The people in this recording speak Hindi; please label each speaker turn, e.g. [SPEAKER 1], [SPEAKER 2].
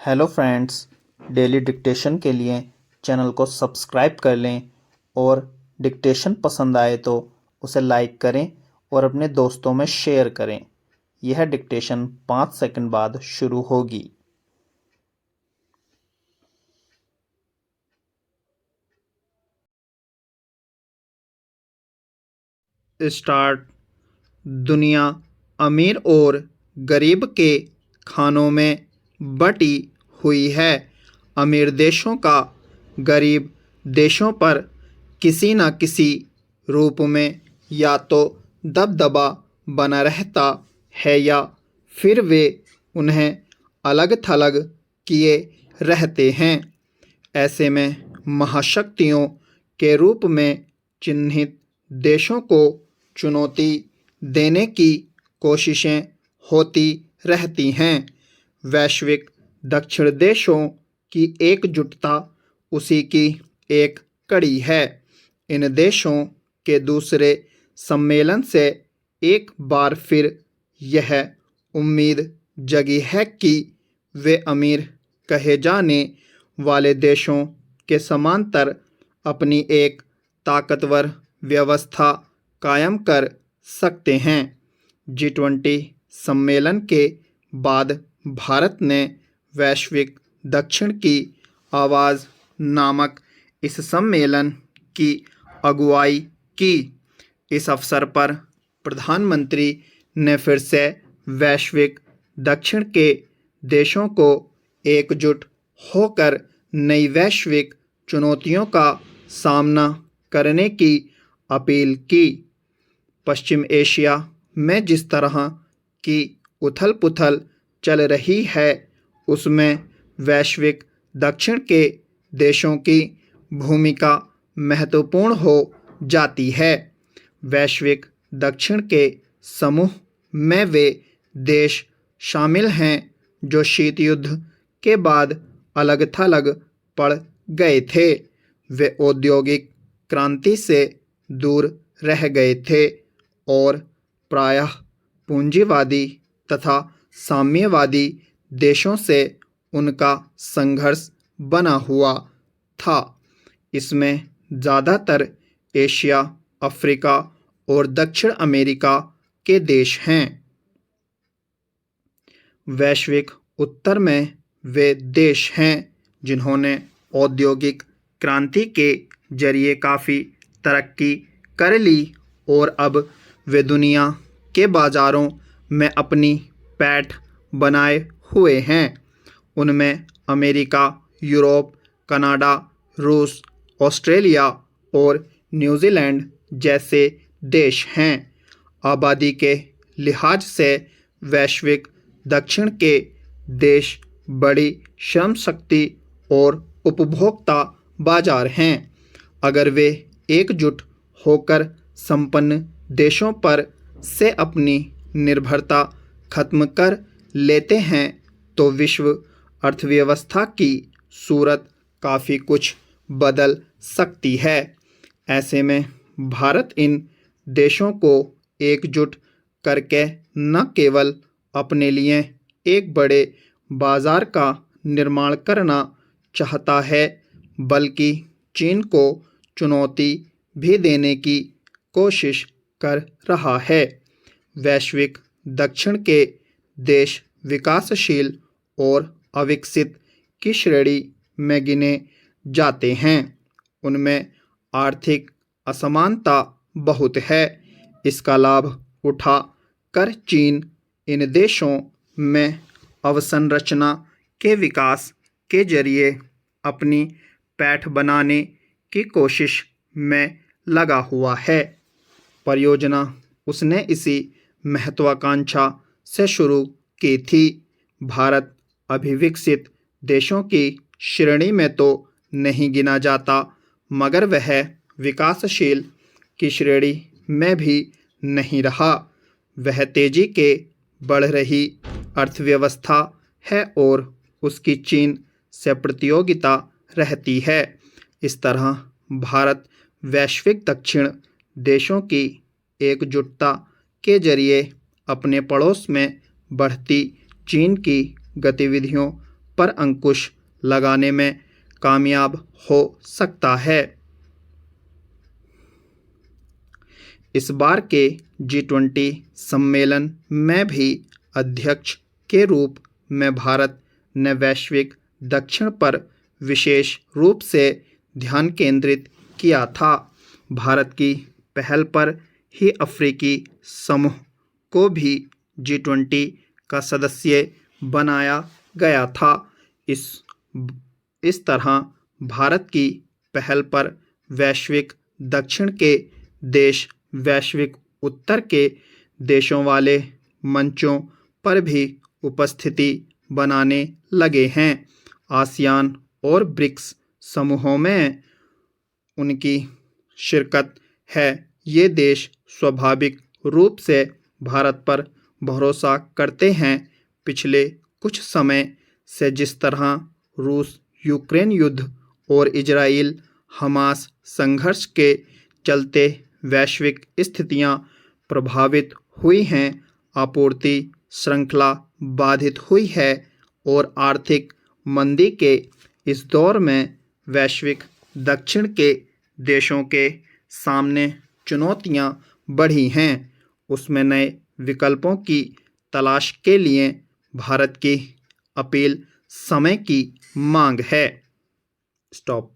[SPEAKER 1] हेलो फ्रेंड्स, डेली डिक्टेशन के लिए चैनल को सब्सक्राइब कर लें और डिक्टेशन पसंद आए तो उसे लाइक करें और अपने दोस्तों में शेयर करें। यह डिक्टेशन 5 सेकंड बाद शुरू होगी। स्टार्ट। दुनिया अमीर और गरीब के खानों में बटी हुई है। अमीर देशों का गरीब देशों पर किसी न किसी रूप में या तो दबदबा बना रहता है या फिर वे उन्हें अलग थलग किए रहते हैं। ऐसे में महाशक्तियों के रूप में चिन्हित देशों को चुनौती देने की कोशिशें होती रहती हैं। वैश्विक दक्षिण देशों की एकजुटता उसी की एक कड़ी है। इन देशों के दूसरे सम्मेलन से एक बार फिर यह उम्मीद जगी है कि वे अमीर कहे जाने वाले देशों के समांतर अपनी एक ताकतवर व्यवस्था कायम कर सकते हैं। G20 सम्मेलन के बाद भारत ने वैश्विक दक्षिण की आवाज़ नामक इस सम्मेलन की अगुवाई की। इस अवसर पर प्रधानमंत्री ने फिर से वैश्विक दक्षिण के देशों को एकजुट होकर नई वैश्विक चुनौतियों का सामना करने की अपील की। पश्चिम एशिया में जिस तरह की उथल-पुथल चल रही है, उसमें वैश्विक दक्षिण के देशों की भूमिका महत्वपूर्ण हो जाती है। वैश्विक दक्षिण के समूह में वे देश शामिल हैं जो शीत युद्ध के बाद अलग-थलग पड़ गए थे। वे औद्योगिक क्रांति से दूर रह गए थे और प्रायः पूंजीवादी तथा साम्यवादी देशों से उनका संघर्ष बना हुआ था। इसमें ज़्यादातर एशिया, अफ्रीका और दक्षिण अमेरिका के देश हैं। वैश्विक उत्तर में वे देश हैं जिन्होंने औद्योगिक क्रांति के जरिए काफ़ी तरक्की कर ली और अब वे दुनिया के बाज़ारों में अपनी पैठ बनाए हुए हैं। उनमें अमेरिका, यूरोप, कनाडा, रूस, ऑस्ट्रेलिया और न्यूजीलैंड जैसे देश हैं। आबादी के लिहाज से वैश्विक दक्षिण के देश बड़ी श्रम शक्ति और उपभोक्ता बाजार हैं। अगर वे एकजुट होकर संपन्न देशों पर से अपनी निर्भरता खत्म कर लेते हैं तो विश्व अर्थव्यवस्था की सूरत काफ़ी कुछ बदल सकती है। ऐसे में भारत इन देशों को एकजुट करके न केवल अपने लिए एक बड़े बाजार का निर्माण करना चाहता है, बल्कि चीन को चुनौती भी देने की कोशिश कर रहा है। वैश्विक दक्षिण के देश विकासशील और अविकसित की श्रेणी में गिने जाते हैं। उनमें आर्थिक असमानता बहुत है। इसका लाभ उठा कर चीन इन देशों में अवसंरचना के विकास के जरिए अपनी पैठ बनाने की कोशिश में लगा हुआ है। परियोजना उसने इसी महत्वाकांक्षा से शुरू की थी। भारत अभी विकसित देशों की श्रेणी में तो नहीं गिना जाता, मगर वह विकासशील की श्रेणी में भी नहीं रहा। वह तेजी के बढ़ रही अर्थव्यवस्था है और उसकी चीन से प्रतियोगिता रहती है। इस तरह भारत वैश्विक दक्षिण देशों की एकजुटता के जरिए अपने पड़ोस में बढ़ती चीन की गतिविधियों पर अंकुश लगाने में कामयाब हो सकता है। इस बार के G20 सम्मेलन में भी अध्यक्ष के रूप में भारत ने वैश्विक दक्षिण पर विशेष रूप से ध्यान केंद्रित किया था। भारत की पहल पर ही अफ्रीकी समूह को भी G20 का सदस्य बनाया गया था। इस तरह भारत की पहल पर वैश्विक दक्षिण के देश वैश्विक उत्तर के देशों वाले मंचों पर भी उपस्थिति बनाने लगे हैं। आसियान और ब्रिक्स समूहों में उनकी शिरकत है। ये देश स्वाभाविक रूप से भारत पर भरोसा करते हैं। पिछले कुछ समय से जिस तरह रूस यूक्रेन युद्ध और इजराइल हमास संघर्ष के चलते वैश्विक स्थितियां प्रभावित हुई हैं, आपूर्ति श्रृंखला बाधित हुई है और आर्थिक मंदी के इस दौर में वैश्विक दक्षिण के देशों के सामने चुनौतियां बढ़ी हैं। उसमें नए विकल्पों की तलाश के लिए भारत की अपील समय की मांग है। स्टॉप।